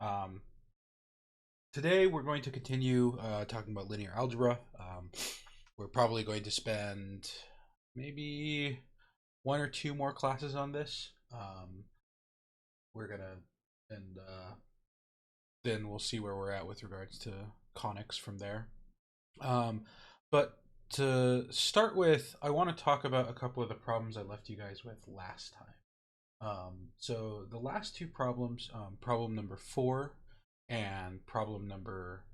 Um, Today we're going to continue talking about linear algebra. We're probably going to spend maybe one or two more classes on this. We're gonna, and then we'll see where we're at with regards to conics from there. Um, but to start with, I want to talk about a couple of the problems I left you guys with last time. So the last two problems, problem number 4 and problem number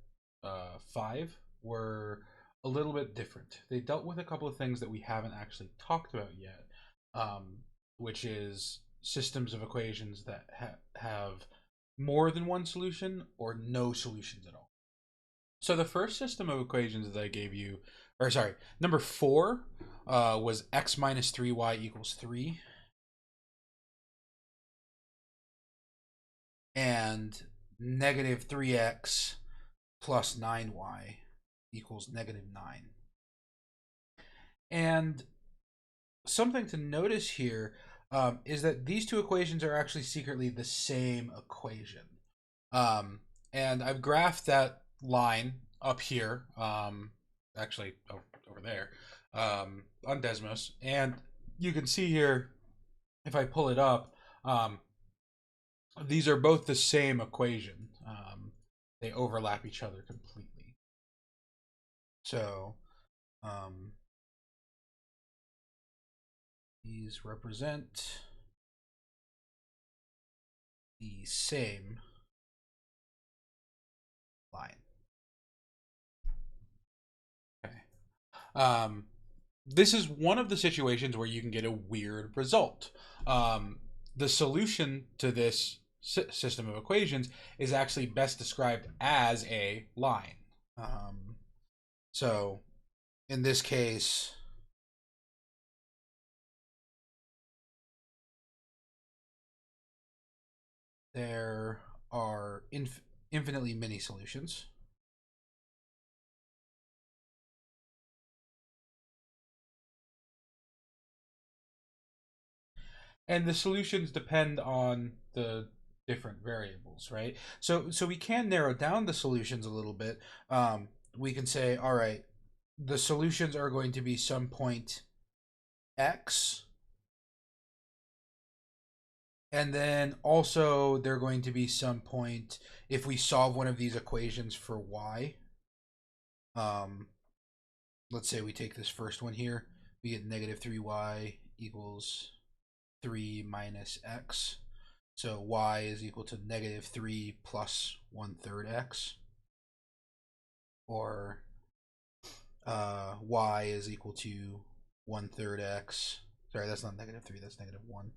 5, were a little bit different. They dealt with a couple of things that we haven't actually talked about yet, which is systems of equations that have more than one solution or no solutions at all. So the first system of equations that I gave you, or sorry, number 4 was x minus 3y equals 3. And negative 3x plus 9y equals negative 9. And something to notice here is that these two equations are actually secretly the same equation. Um, and I've graphed that line up here, actually over there, on Desmos. And you can see here, if I pull it up, these are both the same equation. They overlap each other completely. So these represent the same line. Okay. This is one of the situations where you can get a weird result. The solution to this system of equations is actually best described as a line. So in this case, there are infinitely many solutions. And the solutions depend on the different variables, right? So we can narrow down the solutions a little bit. We can say, all right, the solutions are going to be some point x, and then also they're going to be some point if we solve one of these equations for y. Let's say we take this first one here, we get negative 3y equals 3 minus x. So y is equal to negative 3 plus 1/3 x. Or y is equal to 1/3 x. Sorry, that's not negative 3, that's negative 1.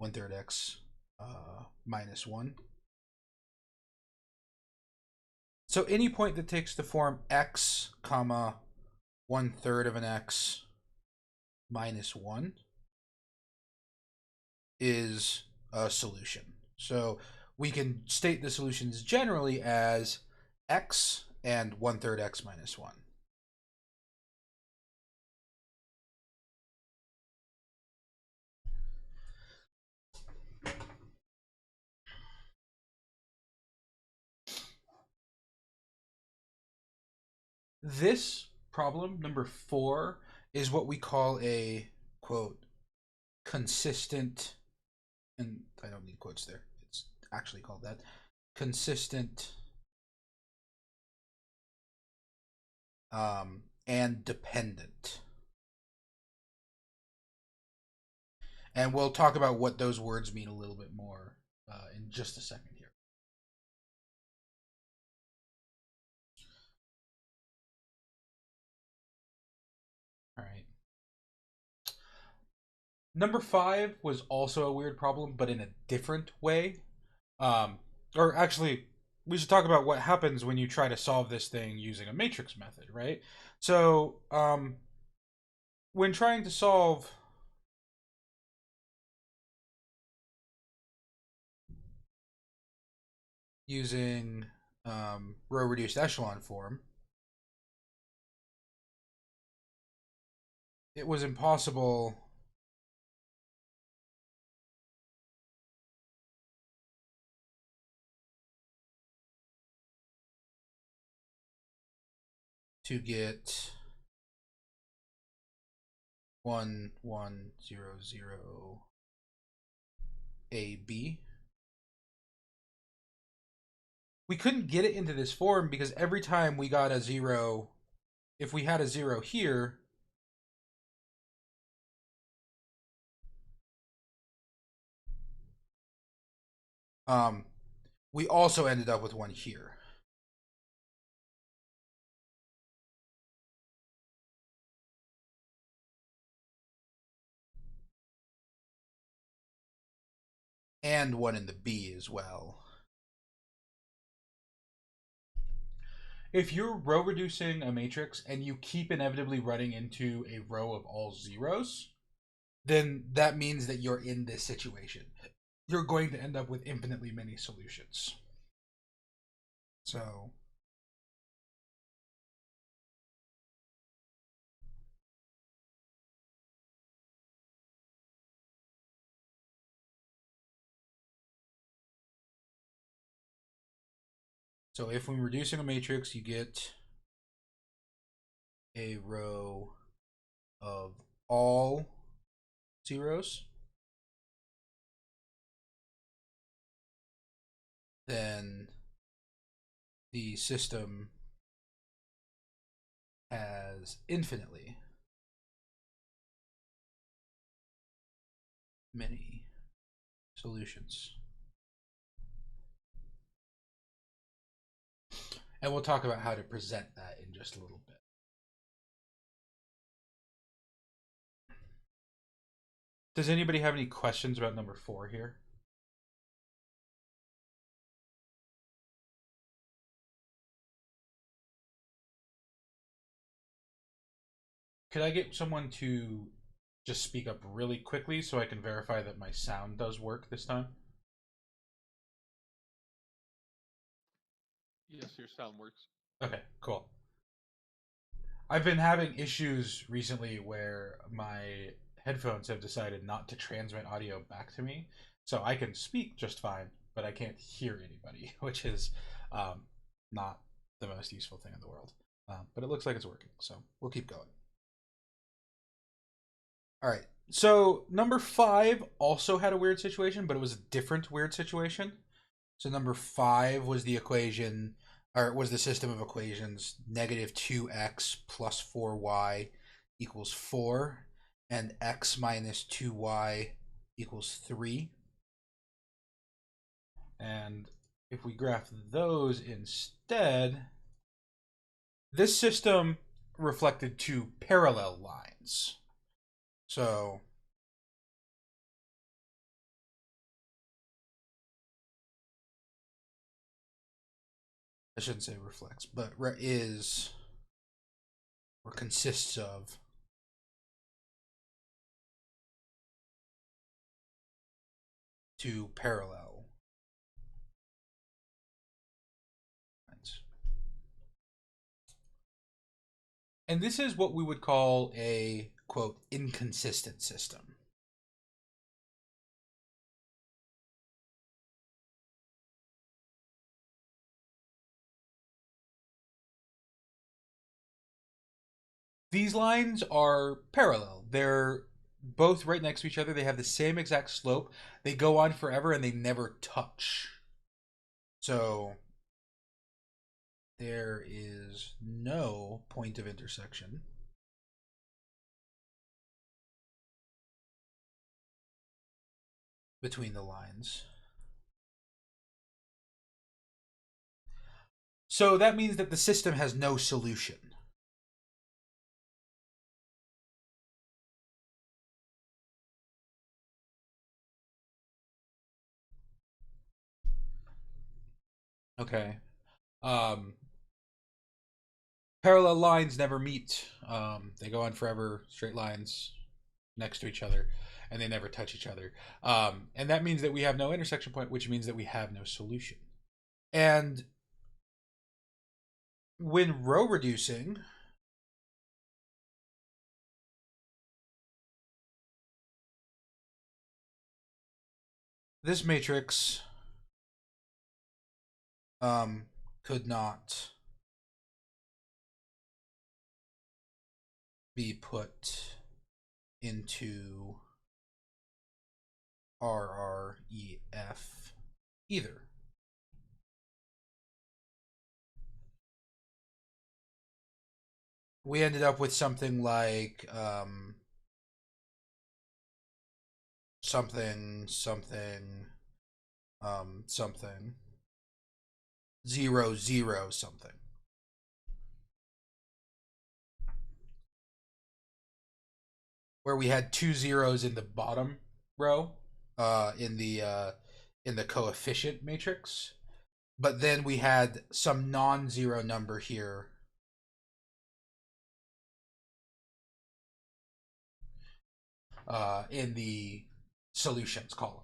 1/3 x minus 1. So any point that takes the form x comma 1/3 of an x minus 1 is a solution. So we can state the solutions generally as x and 1/3 x minus 1. This problem, number 4, is what we call a, quote, consistent, and I don't need quotes there, it's actually called that, consistent and dependent. And we'll talk about what those words mean a little bit more in just a second here. All right. Number 5 was also a weird problem, but in a different way. Or actually, we should talk about what happens when you try to solve this thing using a matrix method, right? So, when trying to solve using row reduced echelon form, it was impossible to get 1, 1, 0, 0, AB. We couldn't get it into this form because every time we got a 0, if we had a 0 here, we also ended up with 1 here. And 1 in the B as well. If you're row reducing a matrix and you keep inevitably running into a row of all zeros, then that means that you're in this situation. You're going to end up with infinitely many solutions. So if when reducing a matrix, you get a row of all zeros, then the system has infinitely many solutions. And we'll talk about how to present that in just a little bit. Does anybody have any questions about number 4 here? Could I get someone to just speak up really quickly so I can verify that my sound does work this time? Yes, your sound works. Okay, cool. I've been having issues recently where my headphones have decided not to transmit audio back to me. So I can speak just fine, but I can't hear anybody, which is not the most useful thing in the world. But it looks like it's working, so we'll keep going. All right. So number 5 also had a weird situation, but it was a different weird situation. So number 5 was the equation, or was the system of equations negative 2x plus 4y equals 4, and x minus 2y equals 3. And if we graph those instead, this system reflected 2 parallel lines. So I shouldn't say reflects, but is or consists of 2 parallel lines. And this is what we would call a, quote, inconsistent system. These lines are parallel. They're both right next to each other. They have the same exact slope. They go on forever and they never touch. So there is no point of intersection between the lines. So that means that the system has no solution. Okay. Um, Parallel lines never meet. They go on forever, straight lines next to each other, and they never touch each other. And that means that we have no intersection point, which means that we have no solution. And when row reducing, this matrix could not be put into RREF either. We ended up with something like something something something 0 0 something, where we had 2 zeros in the bottom row in the coefficient matrix, but then we had some non-zero number here in the solutions column.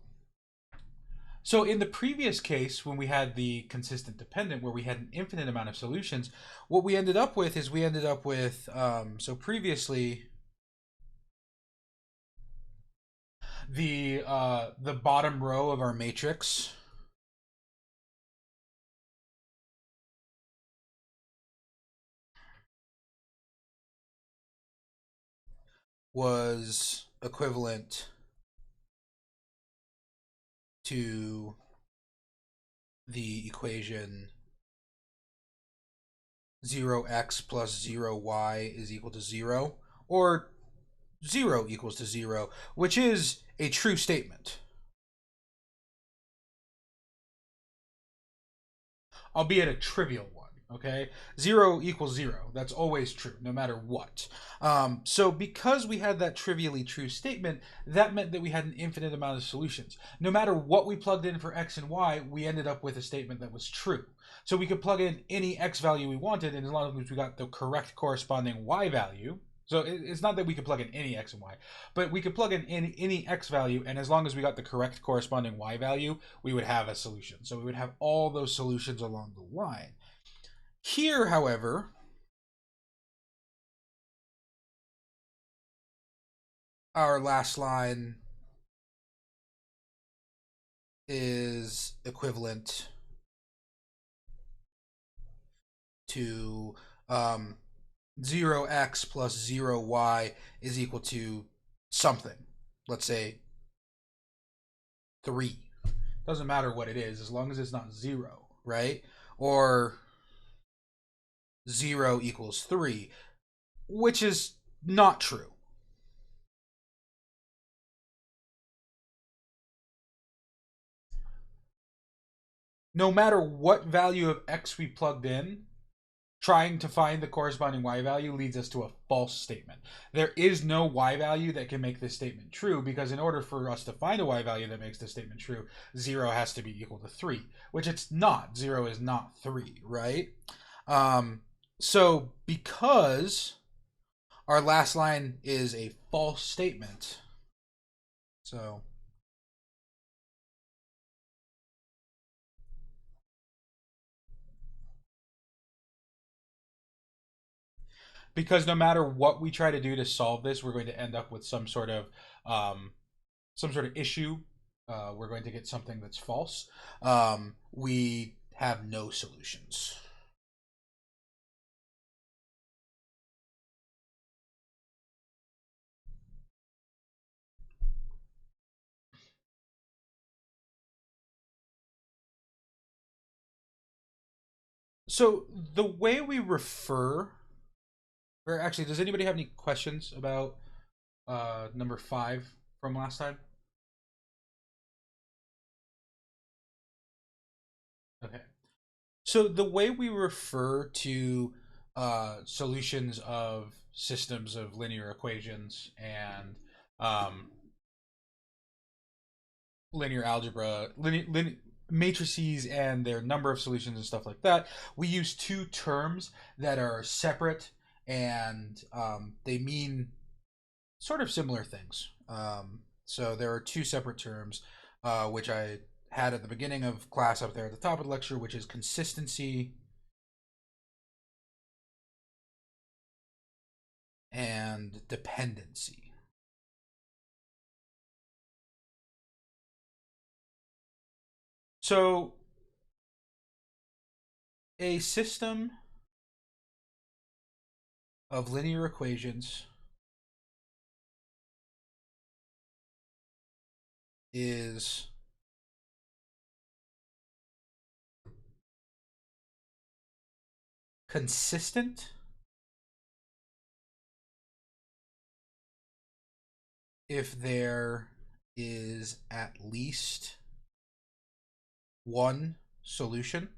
So in the previous case, when we had the consistent dependent, where we had an infinite amount of solutions, what we ended up with is so previously the bottom row of our matrix was equivalent to the equation 0x plus 0y is equal to 0, or 0 equals to 0, which is a true statement, albeit a trivial one. Okay, 0 equals 0. That's always true, no matter what. So because we had that trivially true statement, that meant that we had an infinite amount of solutions. No matter what we plugged in for x and y, we ended up with a statement that was true. So we could plug in any x value we wanted, and as long as we got the correct corresponding y value, so it's not that we could plug in any x and y, but we could plug in any x value, and as long as we got the correct corresponding y value, we would have a solution. So we would have all those solutions along the line. Here, however, our last line is equivalent to 0x plus 0y is equal to something. Let's say 3. Doesn't matter what it is, as long as it's not 0, right? Or 0 equals 3, which is not true. No matter what value of x we plugged in, trying to find the corresponding y value leads us to a false statement. There is no y value that can make this statement true, because in order for us to find a y value that makes this statement true, 0 has to be equal to 3, which it's not. 0 is not 3, right? So because our last line is a false statement, so because no matter what we try to do to solve this, we're going to end up with some sort of issue. We're going to get something that's false. We have no solutions. So the way we refer, or actually, does anybody have any questions about number 5 from last time? Okay. So the way we refer to solutions of systems of linear equations and linear algebra, matrices and their number of solutions and stuff like that, we use two terms that are separate, and they mean sort of similar things. So there are two separate terms, which I had at the beginning of class up there at the top of the lecture, which is consistency and dependency. So a system of linear equations is consistent if there is at least one solution,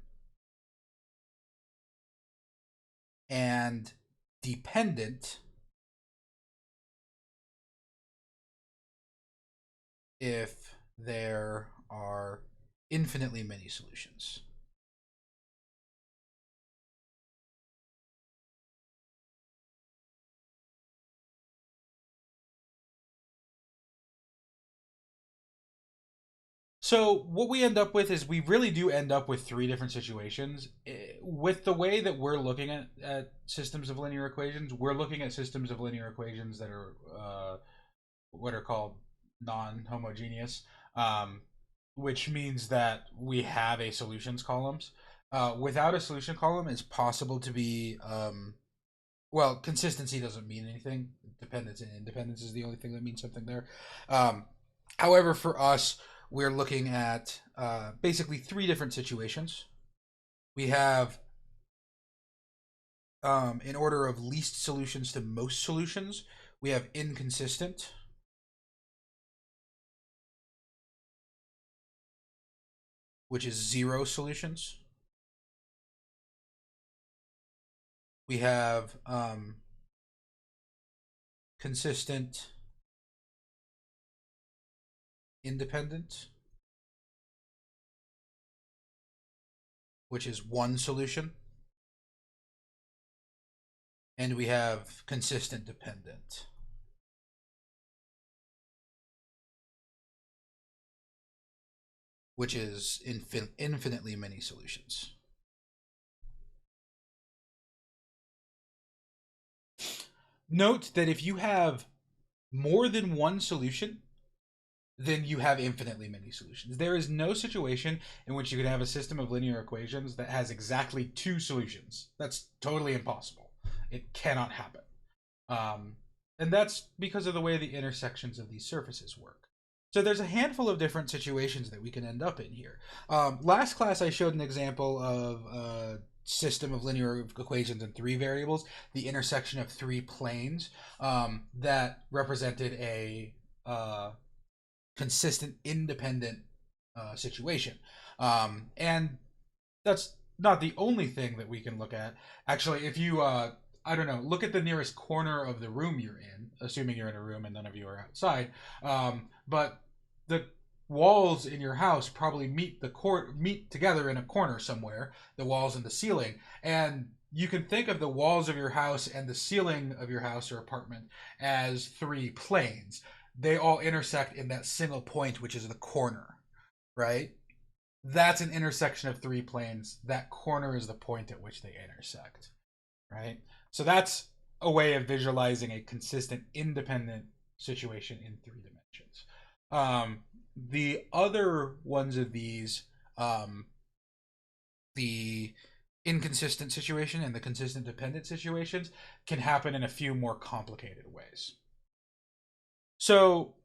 and dependent if there are infinitely many solutions. So what we end up with is we really do end up with three different situations. With the way that we're looking at systems of linear equations, we're looking at systems of linear equations that are what are called non-homogeneous, um, which means that we have a solutions columns. Without a solution column, it's possible to be well, consistency doesn't mean anything. Dependence and independence is the only thing that means something there. Um, However, for us, we're looking at basically three different situations. We have, in order of least solutions to most solutions, we have inconsistent, which is 0 solutions. We have consistent independent, which is 1 solution. And we have consistent dependent, which is infinitely many solutions. Note that if you have more than one solution, then you have infinitely many solutions. There is no situation in which you can have a system of linear equations that has exactly 2 solutions. That's totally impossible. It cannot happen. And that's because of the way the intersections of these surfaces work. So there's a handful of different situations that we can end up in here. Last class I showed an example of a system of linear equations in 3 variables, the intersection of 3 planes, that represented a consistent independent situation. And that's not the only thing that we can look at. Actually, if you I don't know, look at the nearest corner of the room you're in, assuming you're in a room and none of you are outside. But the walls in your house probably meet together in a corner somewhere, the walls and the ceiling. And you can think of the walls of your house and the ceiling of your house or apartment as 3 planes. They all intersect in that single point, which is the corner, right? That's an intersection of 3 planes. That corner is the point at which they intersect, right? So that's a way of visualizing a consistent, independent situation in 3 dimensions. The other ones of these, the inconsistent situation and the consistent dependent situations, can happen in a few more complicated ways. So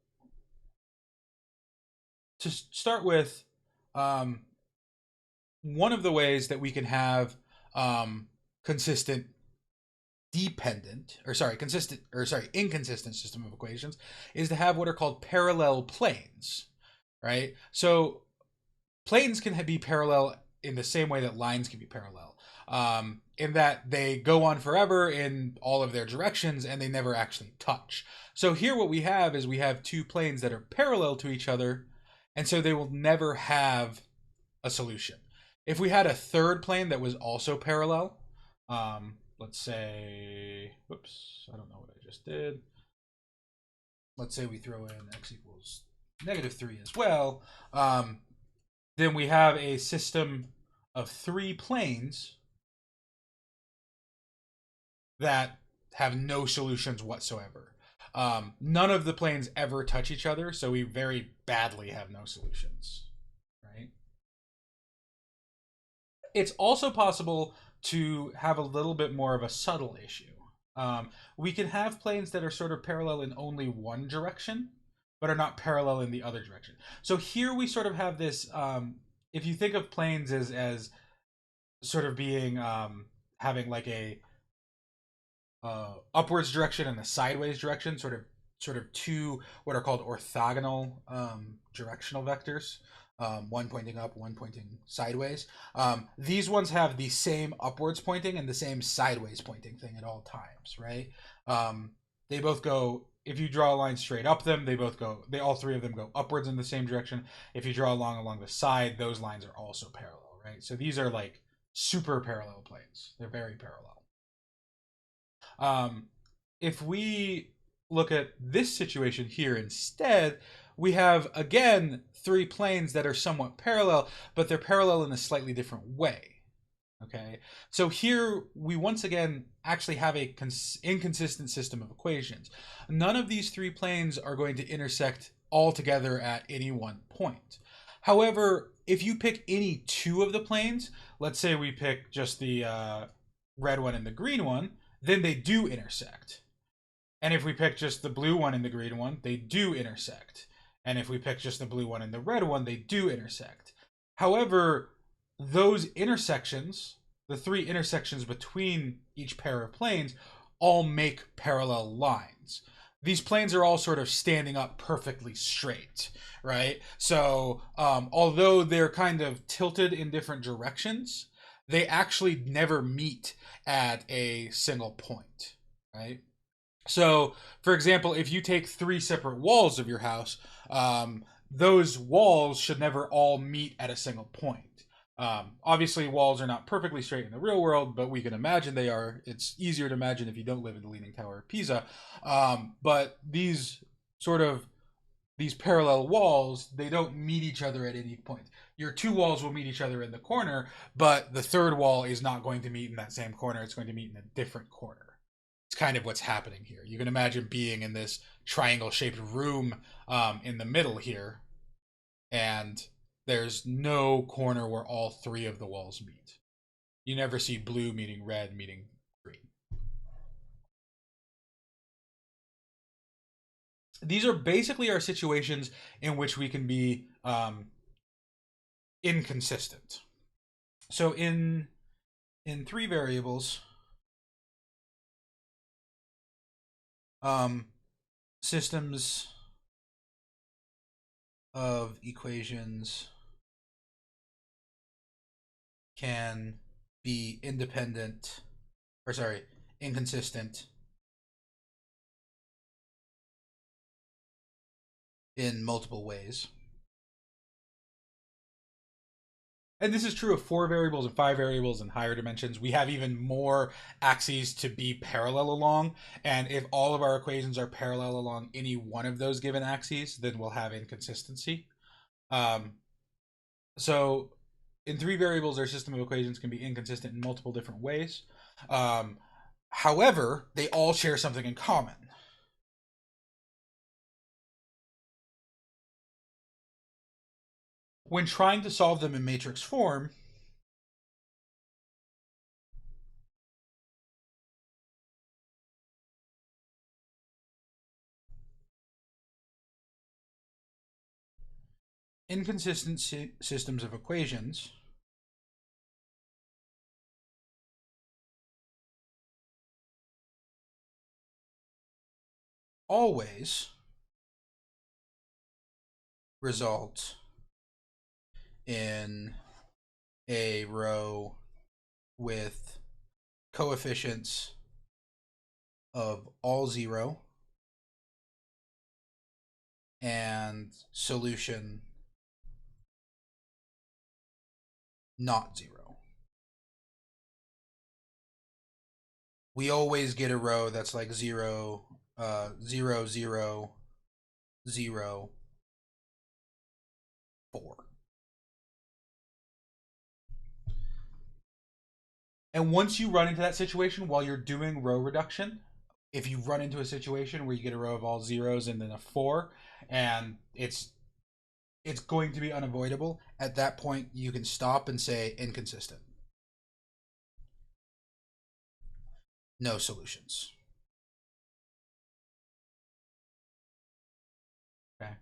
to start with, one of the ways that we can have consistent inconsistent system of equations is to have what are called parallel planes, right? So planes can be parallel in the same way that lines can be parallel, in that they go on forever in all of their directions and they never actually touch. So here what we have is we have 2 planes that are parallel to each other, and so they will never have a solution. If we had a third plane that was also parallel, let's say, whoops, I don't know what I just did. Let's say we throw in x equals -3 as well. Then we have a system of 3 planes that have no solutions whatsoever. None of the planes ever touch each other, so we very badly have no solutions, right? It's also possible to have a little bit more of a subtle issue. We can have planes that are sort of parallel in only one direction, but are not parallel in the other direction. So here we sort of have this, if you think of planes as sort of being, having like a upwards direction and a sideways direction, sort of two what are called orthogonal directional vectors, one pointing up, one pointing sideways. These ones have the same upwards pointing and the same sideways pointing thing at all times, right? They both go. If you draw a line straight up them, they both go. They all three of them go upwards in the same direction. If you draw along the side, those lines are also parallel, right? So these are like super parallel planes. They're very parallel. If we look at this situation here instead, we have, again, three planes that are somewhat parallel, but they're parallel in a slightly different way. Okay, so here we once again actually have a inconsistent system of equations. None of these three planes are going to intersect all together at any one point. However, if you pick any two of the planes, let's say we pick just the red one and the green one, then they do intersect. And if we pick just the blue one and the green one, they do intersect. And if we pick just the blue one and the red one, they do intersect. However, those intersections, the three intersections between each pair of planes, all make parallel lines. These planes are all sort of standing up perfectly straight, right? So, although they're kind of tilted in different directions, they actually never meet at a single point, right? So, for example, if you take three separate walls of your house, those walls should never all meet at a single point. Obviously, walls are not perfectly straight in the real world, but we can imagine they are. It's easier to imagine if you don't live in the Leaning Tower of Pisa. But these parallel walls, they don't meet each other at any point. Your two walls will meet each other in the corner, but the third wall is not going to meet in that same corner. It's going to meet in a different corner. It's kind of what's happening here. You can imagine being in this triangle-shaped room in the middle here, and there's no corner where all three of the walls meet. You never see blue meeting red meeting green. These are basically our situations in which we can be inconsistent. So in three variables, systems of equations can be inconsistent in multiple ways. And this is true of 4 variables and 5 variables and higher dimensions. We have even more axes to be parallel along. And if all of our equations are parallel along any one of those given axes, then we'll have inconsistency. So in 3 variables, our system of equations can be inconsistent in multiple different ways. However, they all share something in common. When trying to solve them in matrix form, inconsistent systems of equations always result in a row with coefficients of all 0 and solution not 0. We always get a row that's like 0, 0, 0, 0, 4. And once you run into that situation while you're doing row reduction, if you run into a situation where you get a row of all zeros and then a 4, and it's going to be unavoidable, at that point you can stop and say inconsistent. No solutions. Okay.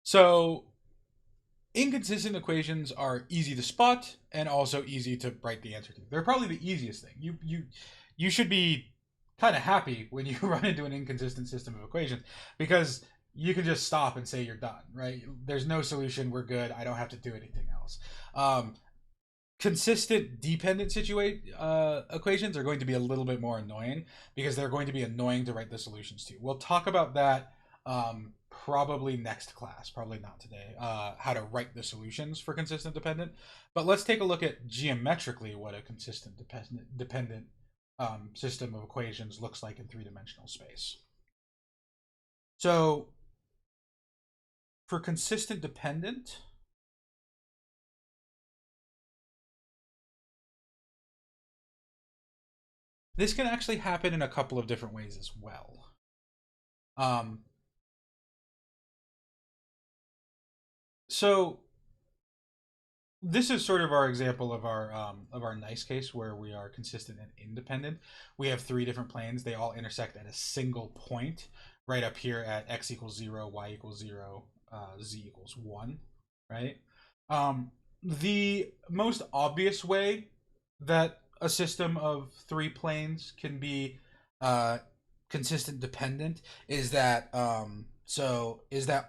So inconsistent equations are easy to spot and also easy to write the answer to. They're probably the easiest thing. You should be kind of happy when you run into an inconsistent system of equations because you can just stop and say you're done, right? There's no solution. We're good. I don't have to do anything else. Consistent dependent equations are going to be a little bit more annoying because they're going to be annoying to write the solutions to. We'll talk about that probably next class, probably not today, how to write the solutions for consistent dependent. But let's take a look at geometrically what a consistent dependent system of equations looks like in three-dimensional space. So for consistent dependent, this can actually happen in a couple of different ways as well. So this is sort of our example of our nice case where we are consistent and independent. We have three different planes. They all intersect at a single point right up here at x equals 0, y equals 0, z equals 1, right? The most obvious way that a system of three planes can be consistent dependent is that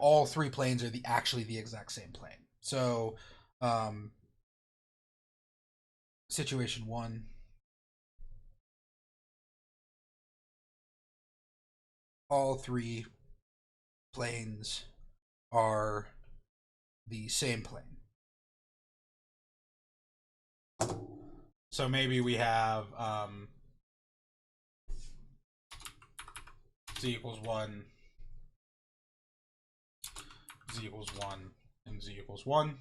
all three planes are actually the exact same plane. So situation one, all three planes are the same plane. So maybe we have z equals 1, z equals 1, and z equals 1.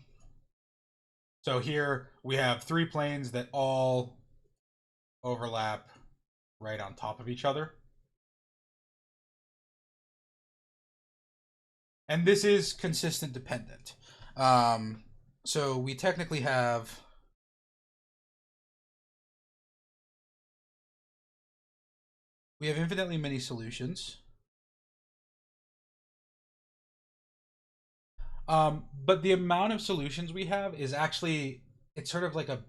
So here we have three planes that all overlap right on top of each other. And this is consistent dependent. So we technically have infinitely many solutions. But the amount of solutions we have is actually, it's sort of like a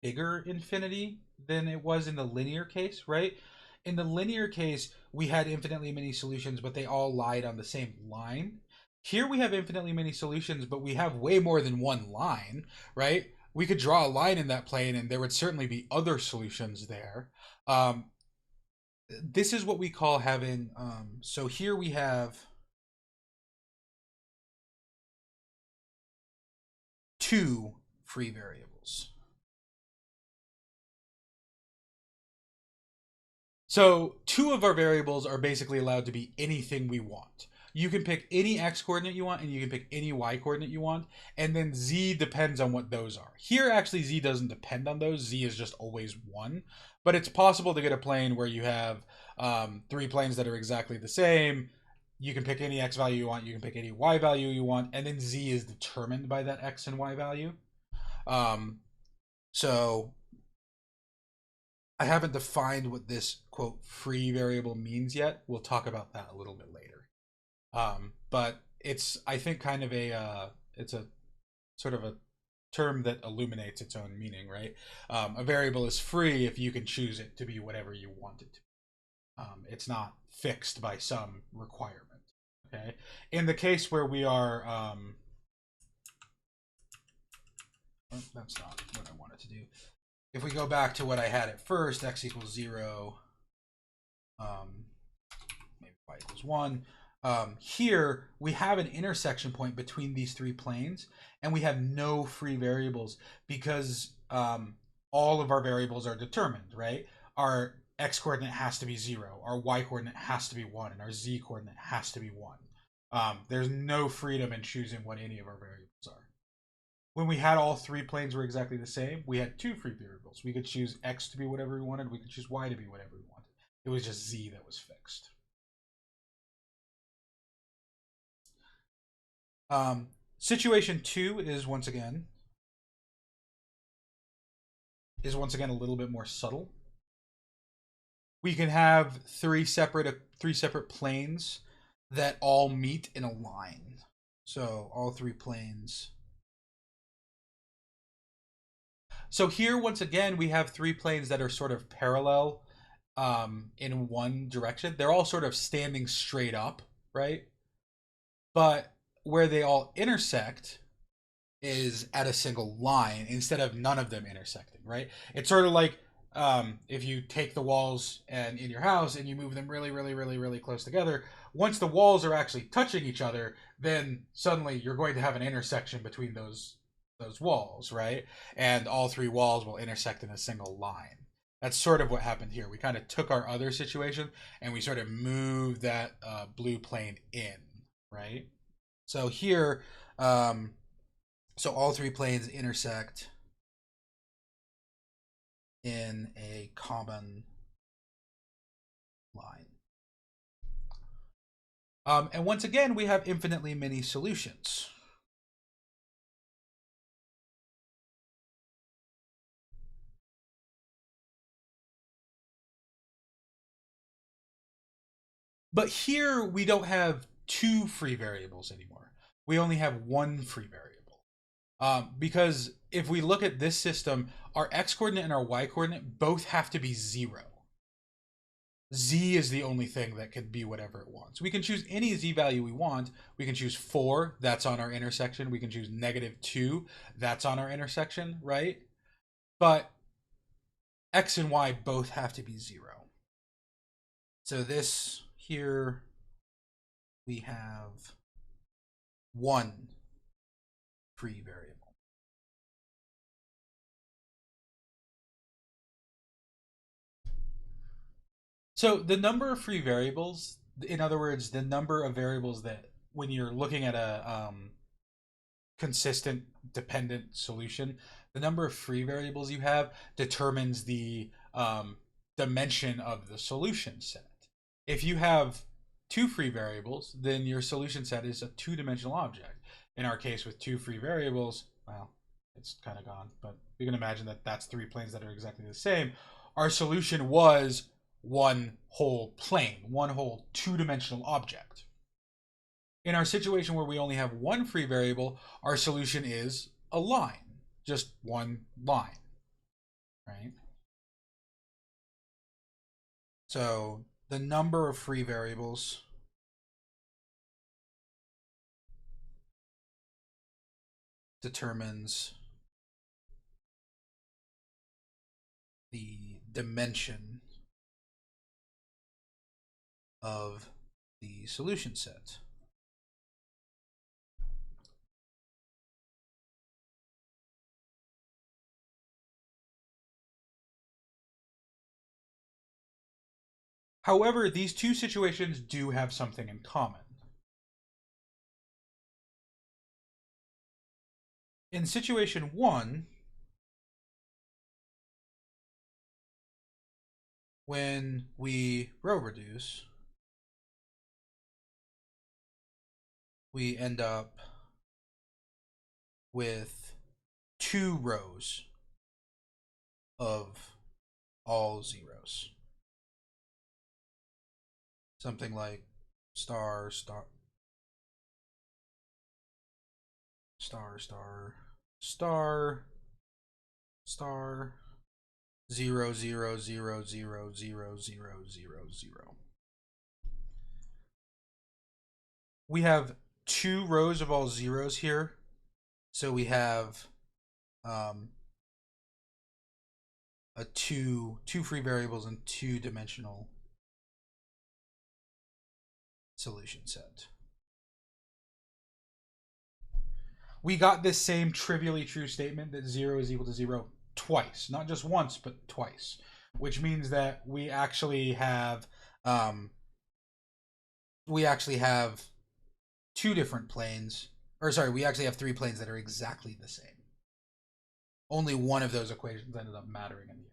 bigger infinity than it was in the linear case, right? In the linear case, we had infinitely many solutions, but they all lied on the same line. Here we have infinitely many solutions, but we have way more than one line, right? We could draw a line in that plane and there would certainly be other solutions there. This is what we call having, so here we have two free variables. So two of our variables are basically allowed to be anything we want. You can pick any x coordinate you want and you can pick any y coordinate you want, and then z depends on what those are. Here actually z doesn't depend on those, z is just always 1, but it's possible to get a plane where you have three planes that are exactly the same. You can pick any x value you want, you can pick any y value you want, and then z is determined by that x and y value. So I haven't defined what this quote free variable means yet. We'll talk about that a little bit later. But it's, I think, kind of it's a sort of a term that illuminates its own meaning, right? A variable is free if you can choose it to be whatever you want it to. It's not fixed by some requirement. Okay. In the case where we are, that's not what I wanted to do. If we go back to what I had at first, x equals 0, maybe y equals 1. Here, we have an intersection point between these three planes, and we have no free variables because all of our variables are determined, right? Our x coordinate has to be 0, our y coordinate has to be 1, and our z coordinate has to be 1. There's no freedom in choosing what any of our variables are. When we had all three planes were exactly the same, we had two free variables. We could choose x to be whatever we wanted. We could choose y to be whatever we wanted. It was just z that was fixed. Situation 2 is once again a little bit more subtle. We can have three separate planes that all meet in a line. So all three planes. So here, once again, we have three planes that are sort of parallel in one direction. They're all sort of standing straight up, right? But where they all intersect is at a single line instead of none of them intersecting, right? It's sort of like if you take the walls and in your house and you move them really, really, really, really close together. Once the walls are actually touching each other, then suddenly you're going to have an intersection between those walls, right? And all three walls will intersect in a single line. That's sort of what happened here. We kind of took our other situation and we sort of moved that blue plane in, right? So here, um, so all three planes intersect in a common line. And once again, we have infinitely many solutions. But here we don't have two free variables anymore. We only have one free variable. Because if we look at this system, our x coordinate and our y coordinate both have to be 0. Z is the only thing that can be whatever it wants. We can choose any Z value we want. We can choose 4, that's on our intersection. We can choose -2, that's on our intersection, right? But X and Y both have to be 0. So this here, we have one free variable. So the number of free variables, in other words, the number of variables that when you're looking at a consistent dependent solution, the number of free variables you have determines the dimension of the solution set. If you have two free variables, then your solution set is a two-dimensional object. In our case, with two free variables, well, it's kind of gone, but we can imagine that that's three planes that are exactly the same. Our solution was one whole plane, one whole two-dimensional object. In our situation where we only have one free variable, our solution is a line, just one line, right? So the number of free variables determines the dimension of the solution set. However, these two situations do have something in common. In situation 1, when we row reduce, we end up with 2 rows of all zeros. Something like star, star, star, star, star, star, 0, 0, 0, 0, 0, 0, 0, 0. We have 2 rows of all zeros here. So we have a two free variables and two-dimensional solution set. We got this same trivially true statement that 0 is equal to 0 twice, not just once, but twice, which means that we actually have two different planes, or sorry, we actually have 3 planes that are exactly the same. Only one of those equations ended up mattering in the end.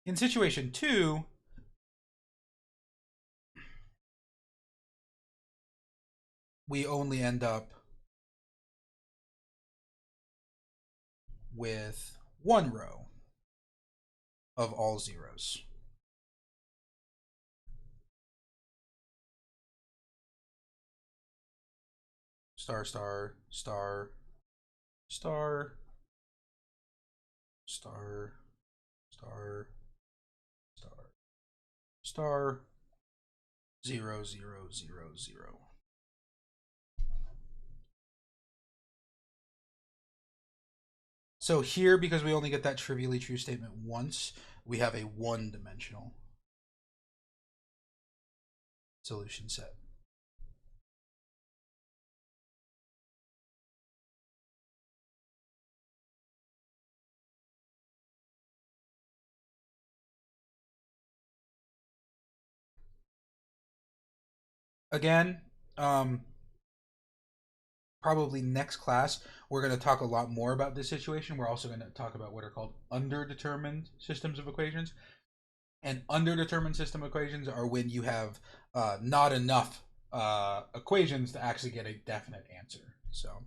In situation 2, we only end up with 1 row of all zeros. star star star star star star star star 0 0 0 0. So here, because we only get that trivially true statement once, we have a one-dimensional solution set. Again, probably next class, we're going to talk a lot more about this situation. We're also going to talk about what are called underdetermined systems of equations. And underdetermined system equations are when you have not enough equations to actually get a definite answer. So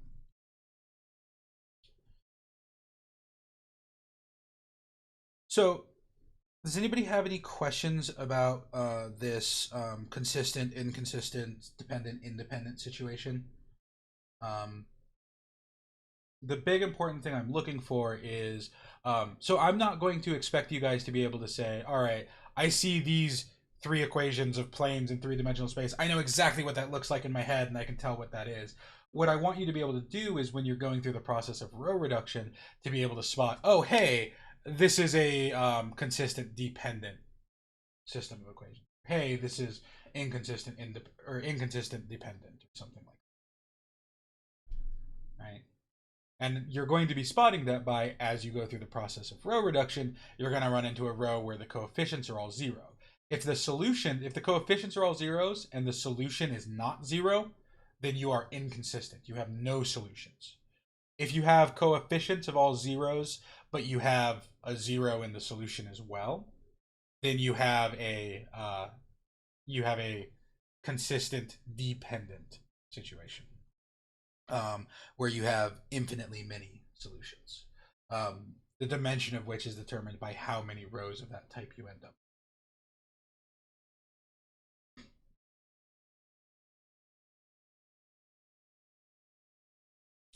does anybody have any questions about this consistent, inconsistent, dependent, independent situation? Um, the big important thing I'm looking for is so I'm not going to expect you guys to be able to say, all right, I see these three equations of planes in three-dimensional space. I know exactly what that looks like in my head and I can tell what that is. What I want you to be able to do is when you're going through the process of row reduction to be able to spot, oh, hey, this is a consistent dependent system of equations. Hey, this is inconsistent or inconsistent dependent or something like that, right? And you're going to be spotting that by, as you go through the process of row reduction, you're going to run into a row where the coefficients are all zero. If the coefficients are all zeros and the solution is not zero, then you are inconsistent. You have no solutions. If you have coefficients of all zeros, but you have a zero in the solution as well, then you have a consistent dependent situation where you have infinitely many solutions. The dimension of which is determined by how many rows of that type you end up.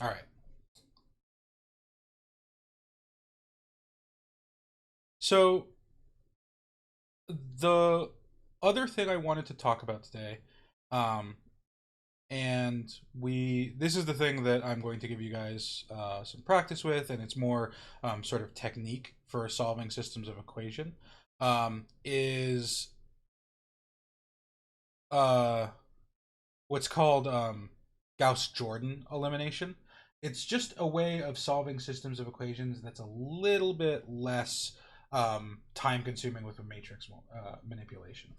All right. So the other thing I wanted to talk about today, um, and this is the thing that I'm going to give you guys some practice with, and it's more sort of technique for solving systems of equation, is uh, what's called Gauss-Jordan elimination. It's just a way of solving systems of equations that's a little bit less time-consuming with a matrix manipulation.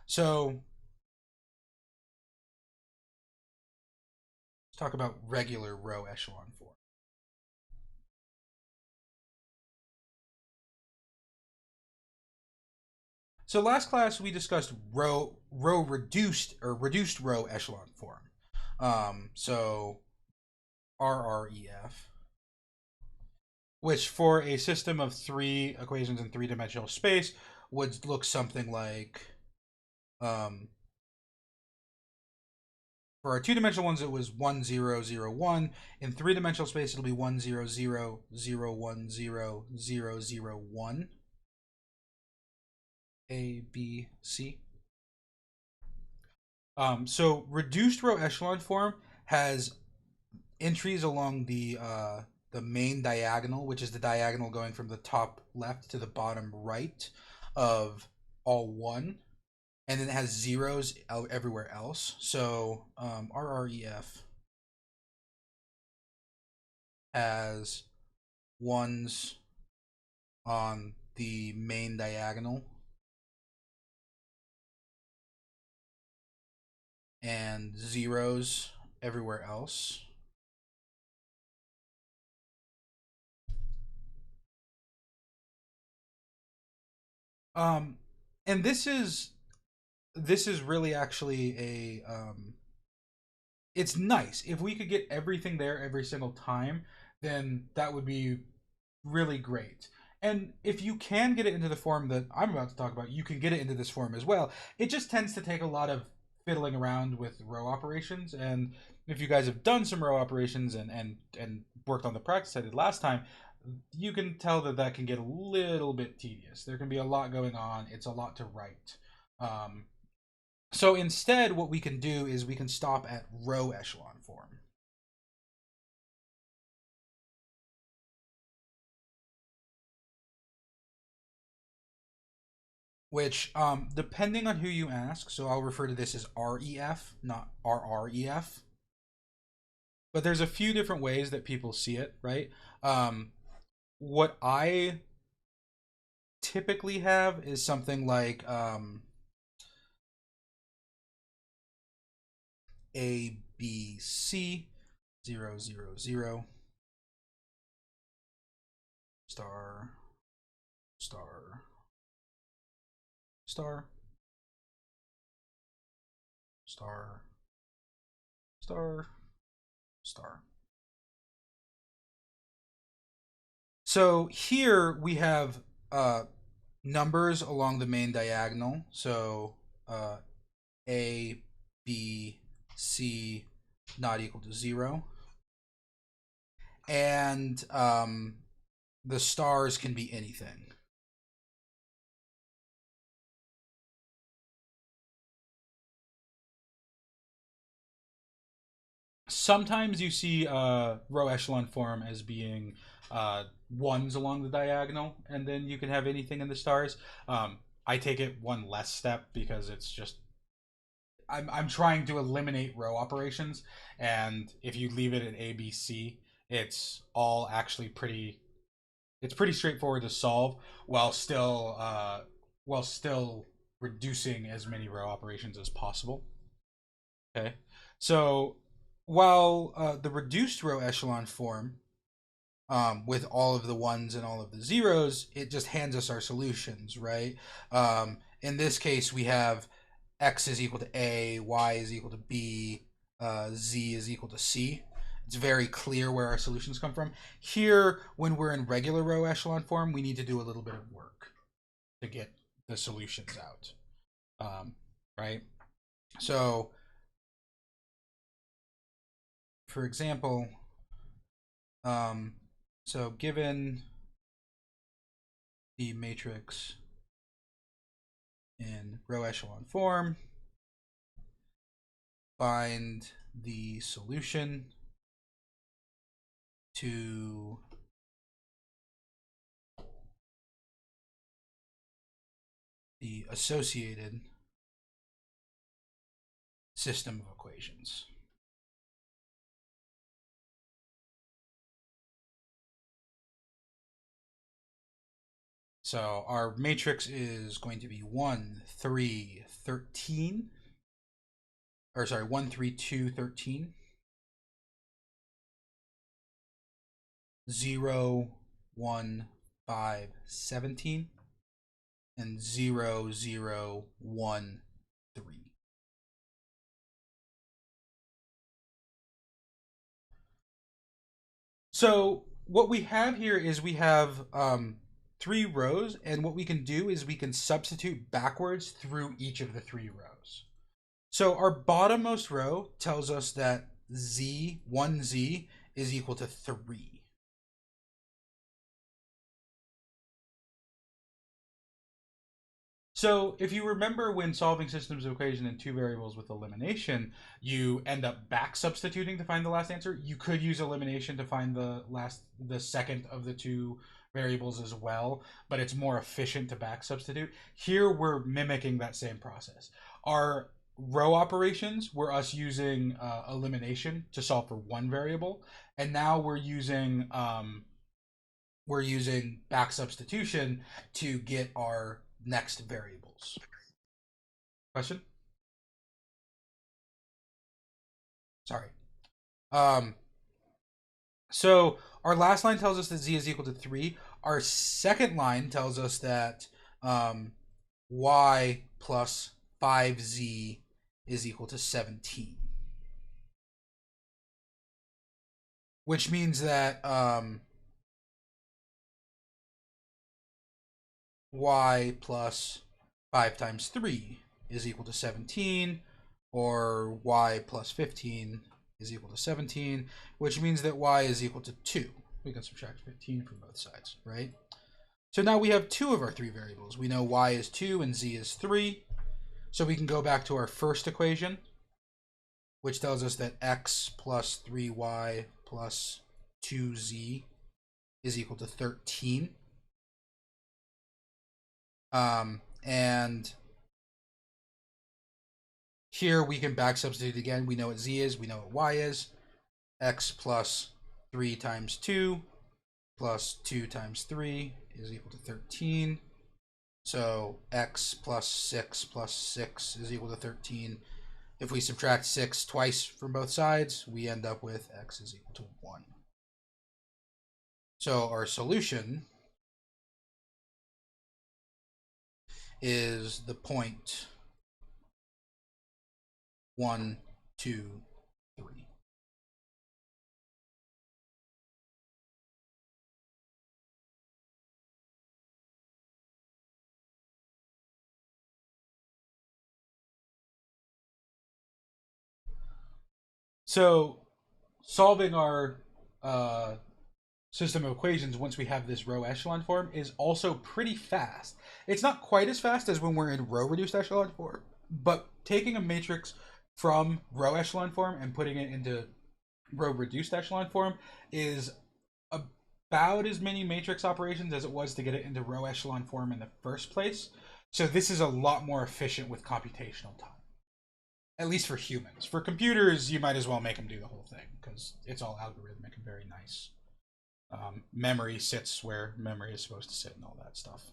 So let's talk about regular row echelon form. So last class we discussed row reduced or reduced row echelon form. So RREF, which for a system of three equations in three-dimensional space would look something like for our two-dimensional ones it was 1 0 0 1. In three-dimensional space it'll be 1 0 0 0 1 0 0 0 1. A, B, C. So reduced row echelon form has entries along the main diagonal, which is the diagonal going from the top left to the bottom right of all one, and then it has zeros everywhere else. So RREF has ones on the main diagonal and zeros everywhere else. And this is really actually a it's nice. If we could get everything there every single time, then that would be really great. And if you can get it into the form that I'm about to talk about, you can get it into this form as well. It just tends to take a lot of fiddling around with row operations, and if you guys have done some row operations and worked on the practice I did last time, you can tell that that can get a little bit tedious. There can be a lot going on. It's a lot to write. Um, so instead, what we can do is we can stop at row echelon form. Which, depending on who you ask, so I'll refer to this as REF, not RREF. But there's a few different ways that people see it, right? What I typically have is something like A, B, C, 0, 0, 0, star, star, star, star, star, star. So here we have numbers along the main diagonal. So A, B, C not equal to 0. And the stars can be anything. Sometimes you see row echelon form as being ones along the diagonal, and then you can have anything in the stars. I take it one less step because it's just I'm trying to eliminate row operations, and if you leave it at ABC, it's all actually pretty straightforward to solve while still reducing as many row operations as possible. Okay, so while the reduced row echelon form, with all of the ones and all of the zeros, it just hands us our solutions, right? In this case, we have x is equal to a, y is equal to b, z is equal to c. It's very clear where our solutions come from. Here, when we're in regular row echelon form, we need to do a little bit of work to get the solutions out, right? So, for example, so given the matrix in row echelon form, find the solution to the associated system of equations. So our matrix is going to be 1, 3, 13. Or sorry, 1, 3, 2, 13. 0, 1, 5, 17. And 0, 0, 1, 3. So what we have here is we have 3 rows, and what we can do is we can substitute backwards through each of the 3 rows. So our bottommost row tells us that z, 1z, is equal to 3. So if you remember when solving systems of equation in 2 variables with elimination, you end up back substituting to find the last answer. You could use elimination to find the second of the 2 variables as well, but it's more efficient to back substitute. Here we're mimicking that same process. Our row operations were us using elimination to solve for 1 variable, and now we're using back substitution to get our next variables. Question? Sorry. So our last line tells us that z is equal to 3. Our second line tells us that y plus 5z is equal to 17. Which means that y plus 5 times 3 is equal to 17, or y plus 15 is equal to 17, which means that y is equal to 2. We can subtract 15 from both sides, right? So now we have two of our three variables. We know y is 2 and z is 3. So we can go back to our first equation, which tells us that x plus 3y plus 2z is equal to 13. And here we can back substitute again. We know what z is, we know what y is. X plus 3 times 2 plus 2 times 3 is equal to 13. So x plus 6 is equal to 13. If we subtract 6 twice from both sides, we end up with x is equal to 1. So our solution is the point 1, 2, 3. So solving our system of equations once we have this row echelon form is also pretty fast. It's not quite as fast as when we're in row reduced echelon form, but taking a matrix from row echelon form and putting it into row reduced echelon form is about as many matrix operations as it was to get it into row echelon form in the first place. So this is a lot more efficient with computational time. At least for humans. For computers, you might as well make them do the whole thing because it's all algorithmic and very nice. Memory sits where memory is supposed to sit and all that stuff.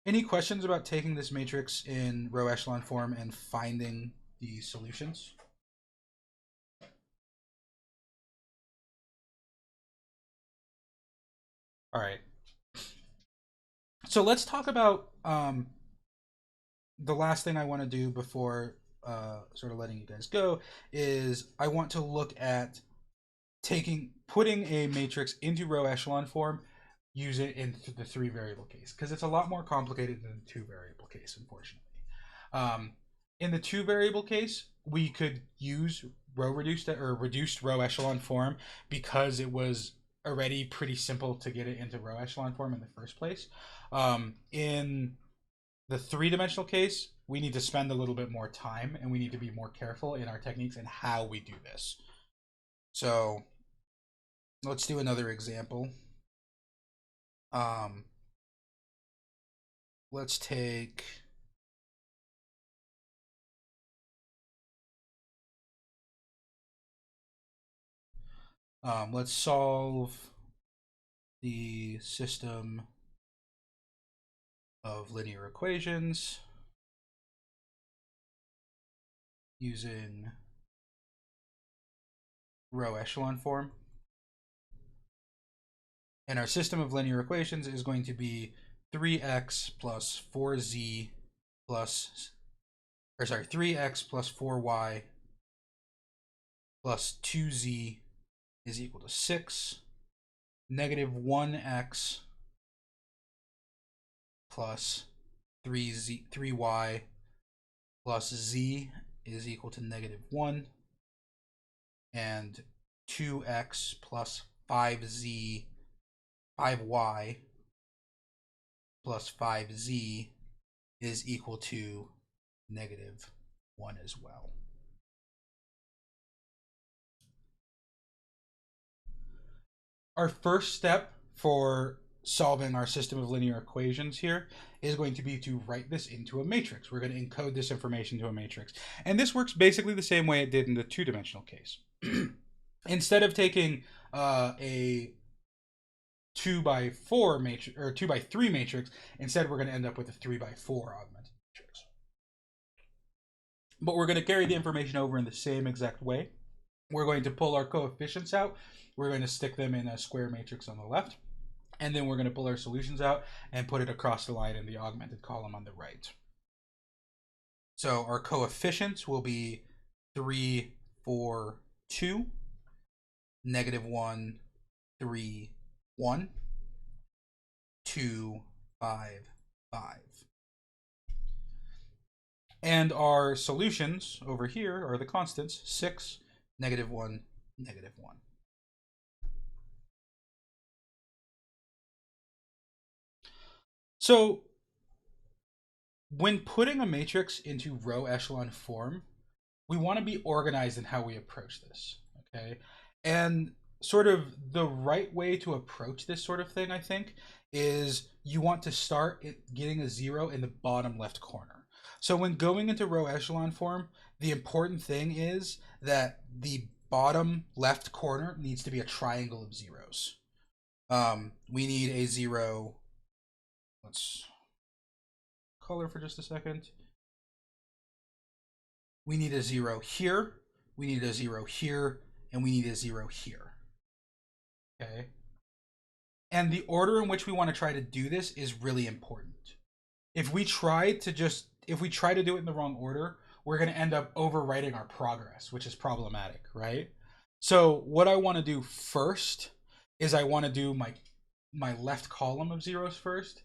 Any questions about taking this matrix in row echelon form and finding the solutions? All right. So let's talk about the last thing I want to do before sort of letting you guys go is I want to look at putting a matrix into row echelon form, use it in the 3 variable case because it's a lot more complicated than the 2 variable case, unfortunately. In the 2 variable case, we could use row reduced or reduced row echelon form because it was already pretty simple to get it into row echelon form in the first place. In the 3-dimensional case, we need to spend a little bit more time and we need to be more careful in our techniques and how we do this. So let's do another example. Let's take let's solve the system of linear equations using row echelon form. And our system of linear equations is going to be 3x plus 4z plus, 3x plus 4y plus 2z is equal to 6. Negative 1x plus 3y plus z is equal to negative 1. And 2x plus 5y plus 5z is equal to negative 1 as well. Our first step for solving our system of linear equations here is going to be to write this into a matrix. We're going to encode this information to a matrix. And this works basically the same way it did in the 2-dimensional case. Instead of taking a 2x4 matrix or 2x3 matrix, instead we're going to end up with a 3x4 augmented matrix. But we're going to carry the information over in the same exact way. We're going to pull our coefficients out. We're going to stick them in a square matrix on the left. And then we're going to pull our solutions out and put it across the line in the augmented column on the right. So our coefficients will be 3, 4, 2, negative 1, 3, 1, 2, 5, 5. And our solutions over here are the constants, 6, -1, -1. So when putting a matrix into row echelon form, we want to be organized in how we approach this, okay? And sort of the right way to approach this sort of thing, I think, is you want to start getting a 0 in the bottom left corner. So when going into row echelon form, the important thing is that the bottom left corner needs to be a triangle of zeros. We need a 0. Let's color for just a second. We need a 0 here, we need a 0 here, and we need a 0 here. Okay? And the order in which we want to try to do this is really important. If we try to do it in the wrong order, we're going to end up overwriting our progress, which is problematic, right? So what I want to do first is I want to do my left column of zeros first,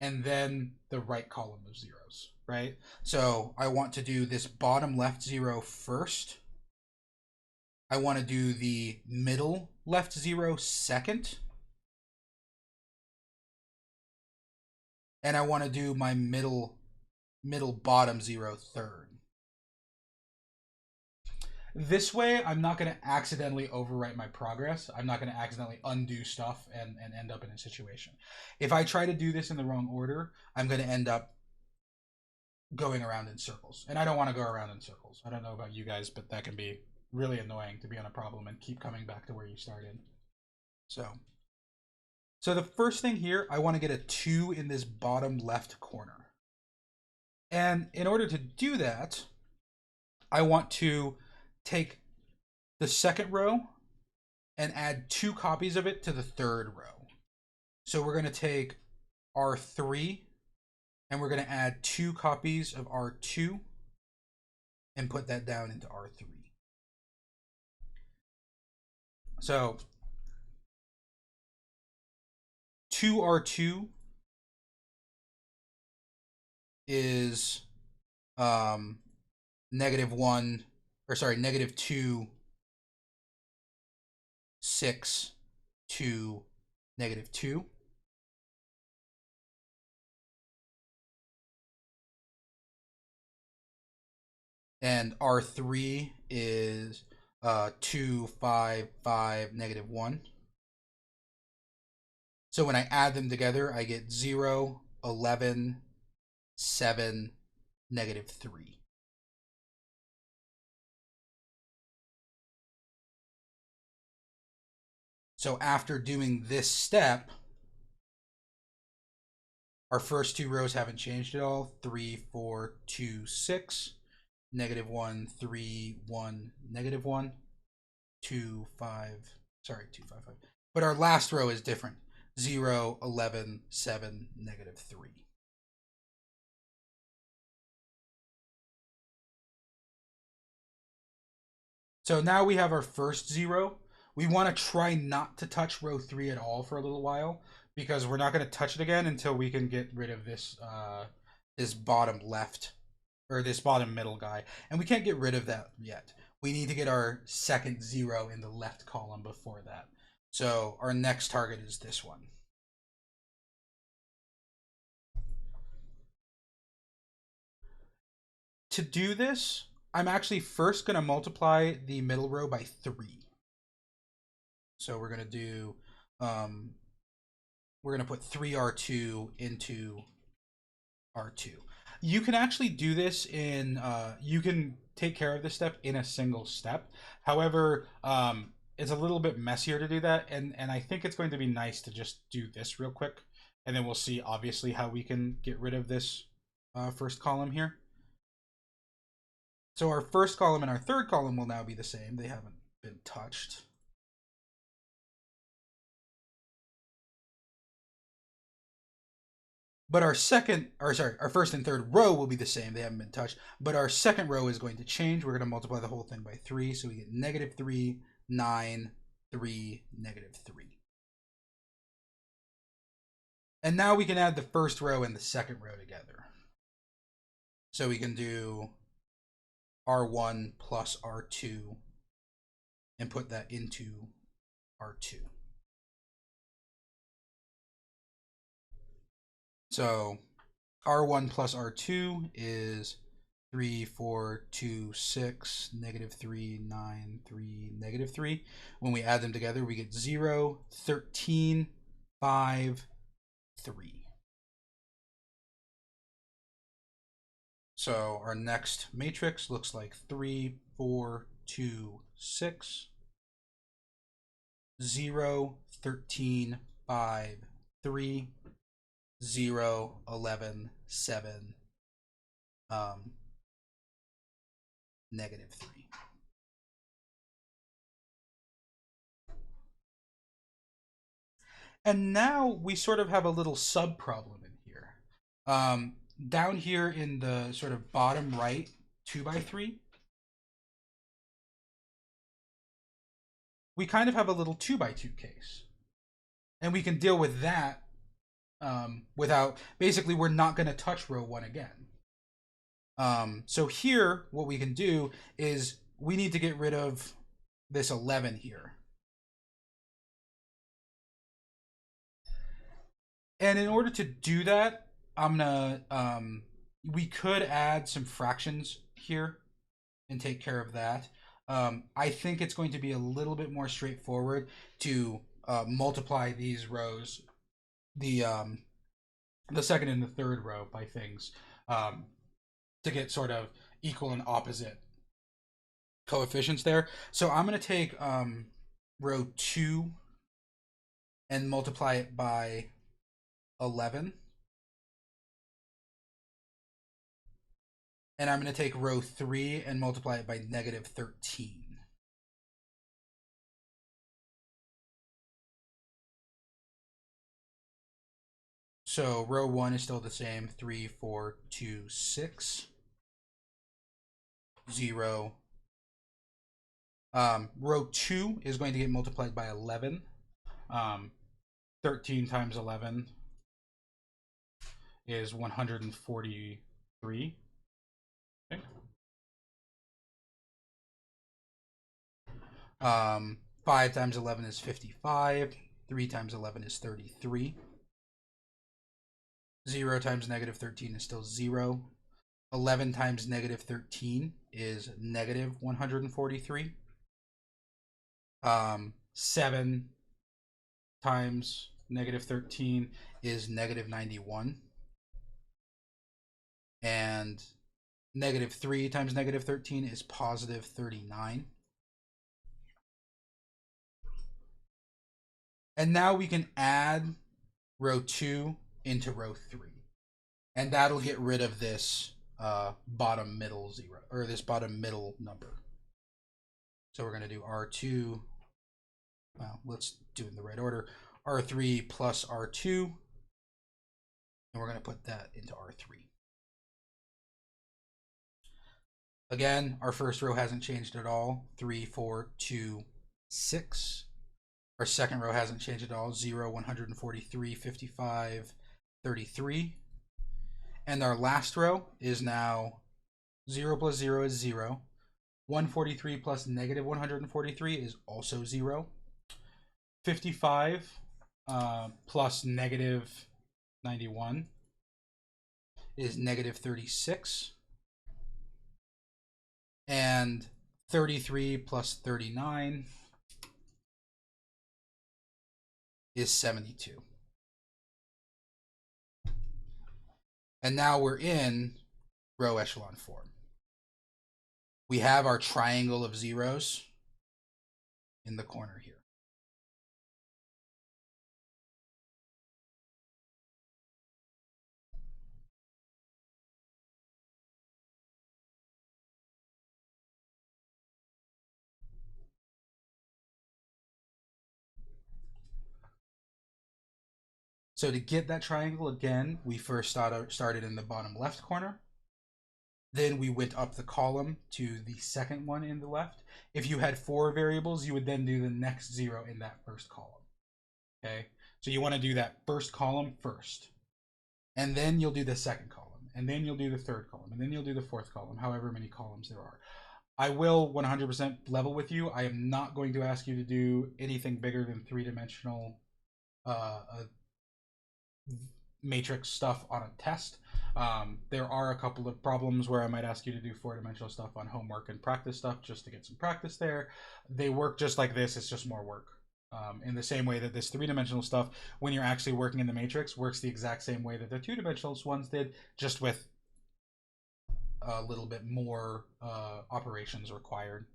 and then the right column of zeros, right? So I want to do this bottom left 0 first. I want to do the middle left 0 second. And I want to do my middle bottom 0 third. This way, I'm not going to accidentally overwrite my progress. I'm not going to accidentally undo stuff and end up in a situation. If I try to do this in the wrong order, I'm going to end up going around in circles. And I don't want to go around in circles. I don't know about you guys, but that can be really annoying to be on a problem and keep coming back to where you started. So the first thing here, I want to get a 2 in this bottom left corner. And in order to do that, I want to take the second row and add 2 copies of it to the third row. So we're going to take R3 and we're going to add 2 copies of R2 and put that down into R3. So 2R2 is -1, or sorry, -2, 6 to -2. And R3 is 2, 5, 5, -1. So when I add them together, I get 0, 11, 7, -3. So after doing this step, our first 2 rows haven't changed at all. 3, 4, 2, 6, -1, 3, 1, -1, 2, 5, sorry, 2, 5, 5. But our last row is different. 0, 11, 7, -3. So now we have our first 0. We want to try not to touch row 3 at all for a little while, because we're not going to touch it again until we can get rid of this this bottom left, or this bottom middle guy. And we can't get rid of that yet. We need to get our second 0 in the left column before that. So our next target is this one. To do this, I'm actually first going to multiply the middle row by 3. So we're going to do, we're going to put 3R2 into R2. You can actually do this in, you can take care of this step in a single step. However, it's a little bit messier to do that. And I think it's going to be nice to just do this real quick. And then we'll see, obviously, how we can get rid of this first column here. So our first column and our third column will now be the same. They haven't been touched. But our first and third row will be the same. They haven't been touched. But our second row is going to change. We're going to multiply the whole thing by 3. So we get -3, 9, 3, -3. And now we can add the first row and the second row together. So we can do R1 plus R2 and put that into R2. So R1 plus R2 is 3, 4, 2, 6, negative 3, 9, 3, negative 3. When we add them together, we get 0, 13, 5, 3. So our next matrix looks like 3, 4, 2, 6, 0, 13, 5, 3, 0, 11, 7, negative 3. And now we sort of have a little sub problem in here. Down here in the sort of bottom right 2x3, we kind of have a little 2x2 case. And we can deal with that without, basically we're not going to touch row 1 again. So here, what we can do is we need to get rid of this 11 here. And in order to do that, I'm gonna, we could add some fractions here and take care of that. I think it's going to be a little bit more straightforward to multiply these rows, the second and the third row by things, to get sort of equal and opposite coefficients there. So I'm going to take row 2 and multiply it by 11. And I'm going to take row 3 and multiply it by negative 13. So row 1 is still the same, 3, 4, 2, 6, 0. Row 2 is going to get multiplied by 11. 13 times 11 is 143. Okay. 5 times 11 is 55. 3 times 11 is 33. 0 times negative 13 is still 0. 11 times negative 13 is negative 143. 7 times negative 13 is negative 91. And negative 3 times negative 13 is positive 39. And now we can add row 2 into row 3. And that'll get rid of this bottom middle 0, or this bottom middle number. So we're going to do R2. Well, let's do it in the right order. R3 plus R2. And we're going to put that into R3. Again, our first row hasn't changed at all. 3, 4, 2, 6. Our second row hasn't changed at all. 0, 143, 55, 33. And our last row is now 0 plus 0 is 0. 143 plus negative 143 is also 0. 55 plus negative 91 is negative 36. And 33 plus 39 is 72. And now we're in row echelon form. We have our triangle of zeros in the corner here. So to get that triangle again, we first started in the bottom left corner. Then we went up the column to the second one in the left. If you had 4 variables, you would then do the next 0 in that first column. Okay, so you want to do that first column first. And then you'll do the second column. and then you'll do the third column, and then you'll do the fourth column, however many columns there are. I will 100% level with you. I am not going to ask you to do anything bigger than three-dimensional matrix stuff on a test. There are a couple of problems where I might ask you to do four-dimensional stuff on homework and practice stuff just to get some practice there. They work just like this. It's just more work. In the same way that this three-dimensional stuff, when you're actually working in the matrix, works the exact same way that the two-dimensional ones did, just with a little bit more operations required.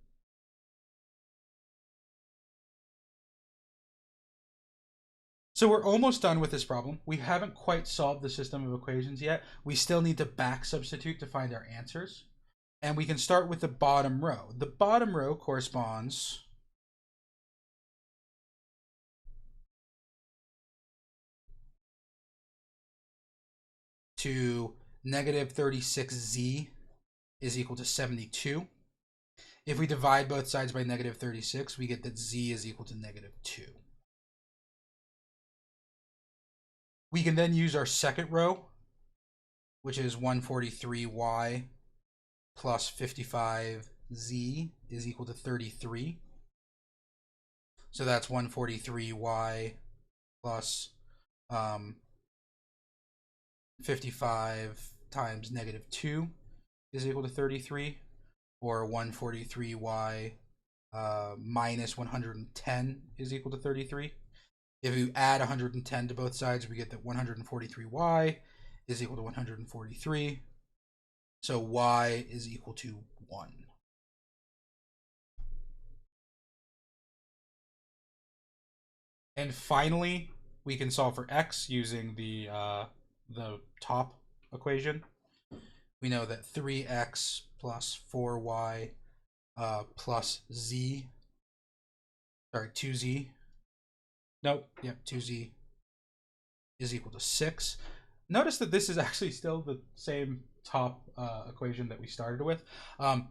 So we're almost done with this problem. We haven't quite solved the system of equations yet. We still need to back substitute to find our answers. And we can start with the bottom row. The bottom row corresponds to negative 36z is equal to 72. If we divide both sides by negative 36, we get that z is equal to negative 2. We can then use our second row, which is 143y plus 55z is equal to 33. So that's 143y plus 55 times negative 2 is equal to 33, or 143y minus 110 is equal to 33. If you add 110 to both sides, we get that 143y is equal to 143. So y is equal to 1. And finally, we can solve for x using the top equation. We know that 3x plus 4y plus z, sorry, 2z. Nope, yep, 2z is equal to 6. Notice that this is actually still the same top equation that we started with.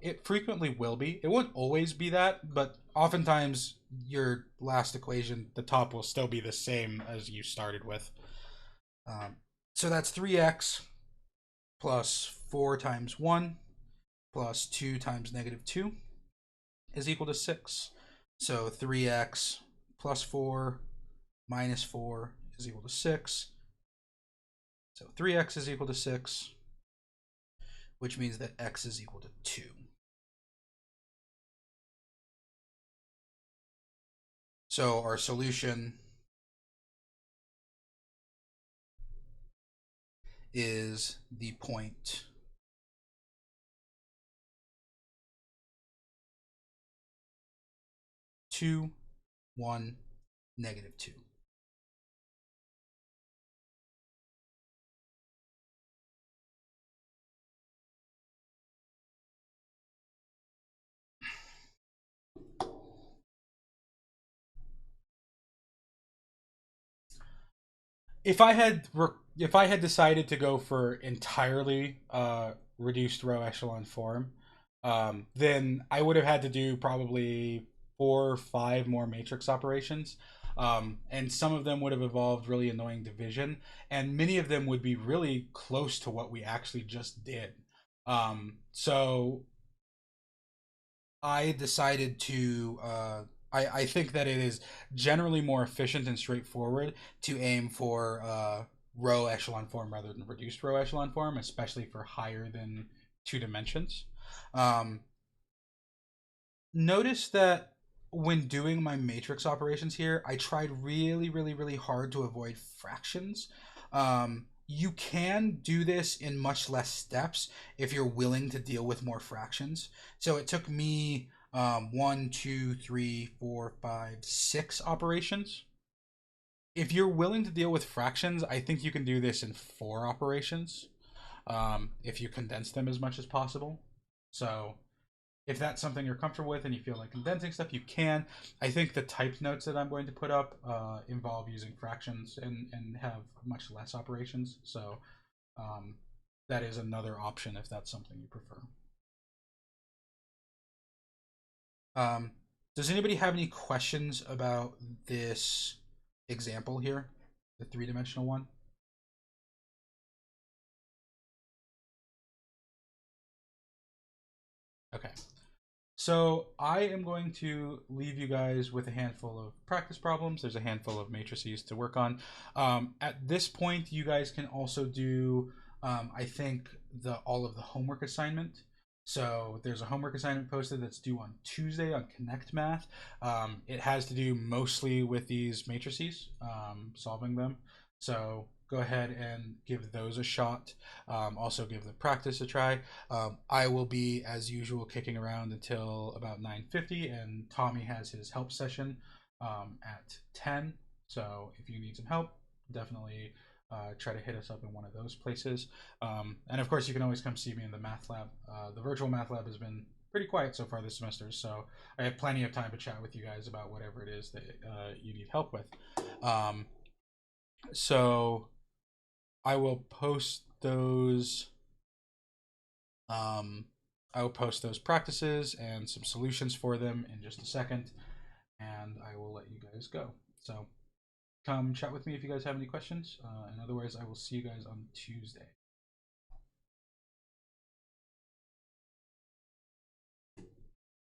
It frequently will be. It won't always be that, but oftentimes your last equation, the top will still be the same as you started with. So that's 3x plus 4 times 1 plus 2 times negative 2 is equal to 6. So 3x plus 4 minus 4 is equal to 6. So 3x is equal to 6, which means that x is equal to 2. So our solution is the point 2, 1, negative 2. If I had decided to go for entirely reduced row echelon form, then I would have had to do probably 4 or 5 more matrix operations. And some of them would have involved really annoying division, and many of them would be really close to what we actually just did. So I decided to. I think that it is generally more efficient and straightforward to aim for row echelon form rather than reduced row echelon form, especially for higher than 2 dimensions. Um, Notice that when doing my matrix operations here, I tried really hard to avoid fractions. You can do this in much less steps if you're willing to deal with more fractions. So it took me 1, 2, 3, 4, 5, 6 operations. If you're willing to deal with fractions, I think you can do this in 4 operations if you condense them as much as possible. So if that's something you're comfortable with and you feel like condensing stuff, you can. I think the typed notes that I'm going to put up involve using fractions and have much less operations. So that is another option if that's something you prefer. Does anybody have any questions about this example here, the three-dimensional one? Okay. So I am going to leave you guys with a handful of practice problems. There's a handful of matrices to work on. At this point, you guys can also do, I think, all of the homework assignment. So there's a homework assignment posted that's due on Tuesday on Connect Math. It has to do mostly with these matrices, solving them. So go ahead and give those a shot. Also give the practice a try. I will be, as usual, kicking around until about 9:50, and Tommy has his help session at 10. So if you need some help, definitely try to hit us up in one of those places. And of course, you can always come see me in the math lab. The virtual math lab has been pretty quiet so far this semester, so I have plenty of time to chat with you guys about whatever it is that you need help with. Um, so I will post those. I will post those practices and some solutions for them in just a second, and I will let you guys go. So come chat with me if you guys have any questions, and otherwise I will see you guys on Tuesday.